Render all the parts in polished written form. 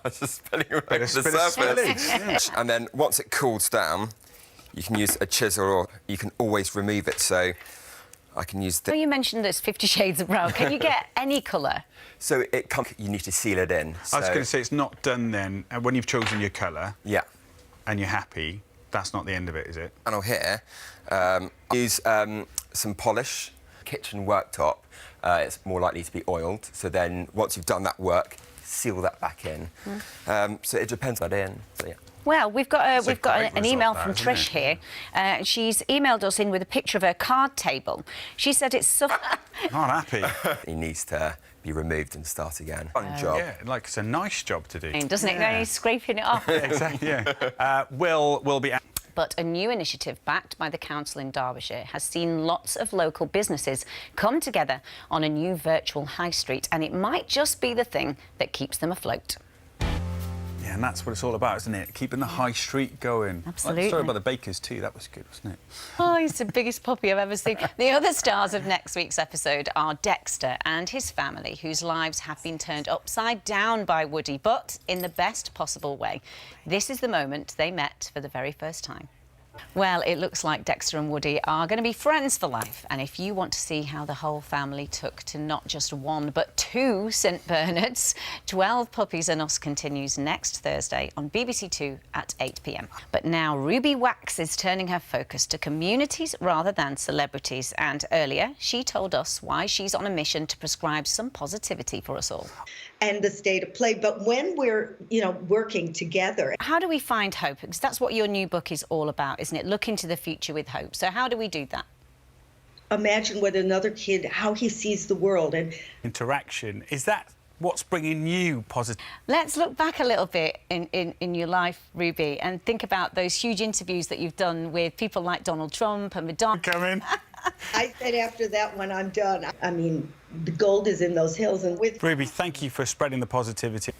Just spinning around the surface. And then once it cools down, you can use a chisel, or you can always remove it. So I can use the... Well, you mentioned there's 50 shades of brown. Can you get any colour? So you need to seal it in. I was going to say, it's not done then. When you've chosen your colour, yeah, and you're happy, that's not the end of it, is it? Panel here, use some polish. Kitchen worktop, it's more likely to be oiled. So then, once you've done that work, seal that back in. So it depends on that in. So, yeah. Well, we've got an email from Trish here. She's emailed us in with a picture of her card table. She said it's so... Not happy. He needs to be removed and start again. Fun job. Yeah, like it's a nice job to do. Doesn't it? Only scraping it off. Yeah, exactly, yeah. Will be... But a new initiative backed by the council in Derbyshire has seen lots of local businesses come together on a new virtual high street, and it might just be the thing that keeps them afloat. Yeah, and that's what it's all about, isn't it? Keeping the high street going. Absolutely. Like the story about the bakers too, that was good, wasn't it? Oh, he's the biggest puppy I've ever seen. The other stars of next week's episode are Dexter and his family, whose lives have been turned upside down by Woody, but in the best possible way. This is the moment they met for the very first time. Well, it looks like Dexter and Woody are going to be friends for life. And if you want to see how the whole family took to not just one, but two St Bernards, 12 Puppies and Us continues next Thursday on BBC Two at 8 p.m. But now Ruby Wax is turning her focus to communities rather than celebrities. And earlier, she told us why she's on a mission to prescribe some positivity for us all. And the state of play. But when we're, working together... How do we find hope? Because that's what your new book is all about, isn't it? Look into the future with hope. So how do we do that? Imagine with another kid, how he sees the world. And interaction, is that what's bringing you positive? Let's look back a little bit in your life, Ruby, and think about those huge interviews that you've done with people like Donald Trump and Madonna. Come in. I said after that, when I'm done, I mean, the gold is in those hills. And with Ruby, thank you for spreading the positivity.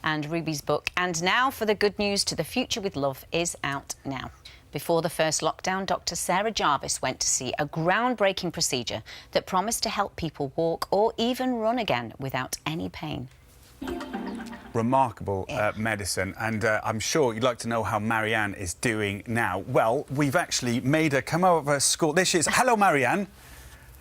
And Ruby's book, And Now for the Good News to the Future with Love, is out now. Before the first lockdown, Dr. Sarah Jarvis went to see a groundbreaking procedure that promised to help people walk or even run again without any pain. Remarkable medicine, and I'm sure you'd like to know how Marianne is doing now. Well, we've actually made her come out of her school. There she is. Hello, Marianne.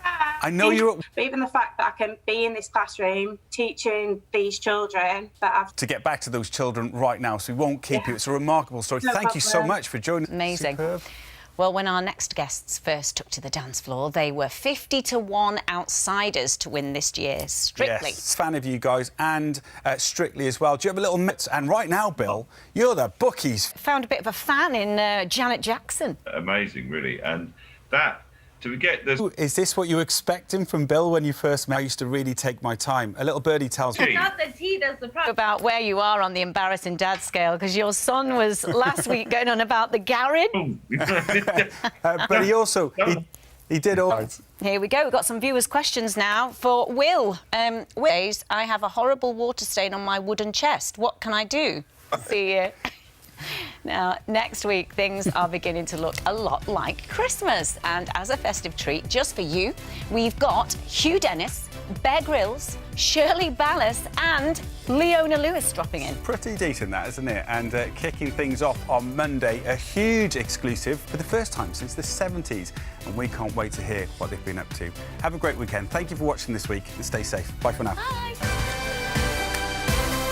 I know you're... But even the fact that I can be in this classroom teaching these children that I've... To get back to those children right now, so we won't keep you. It's a remarkable story. No Thank you so problem. much for joining. Amazing. Superb. Well, when our next guests first took to the dance floor, they were 50-1 outsiders to win this year's Strictly. Yes, fan of you guys, and Strictly as well. Do you have a little mitt? And right now, Bill, you're the bookies. Found a bit of a fan in Janet Jackson. Amazing, really, and that... to get this... Is this what you were expecting from Bill when you first met? I used to really take my time. A little birdie tells me... Not that he does the problem. About where you are on the embarrassing dad scale, because your son was last week going on about the garage. but he also... He did all... Here we go. We've got some viewers' questions now for Will. Will, I have a horrible water stain on my wooden chest. What can I do? See you. Now, next week, things are beginning to look a lot like Christmas. And as a festive treat, just for you, we've got Hugh Dennis, Bear Grylls, Shirley Ballas and Leona Lewis dropping in. Pretty decent, that, isn't it? And kicking things off on Monday, a huge exclusive for the first time since the 70s. And we can't wait to hear what they've been up to. Have a great weekend. Thank you for watching this week and stay safe. Bye for now. Bye.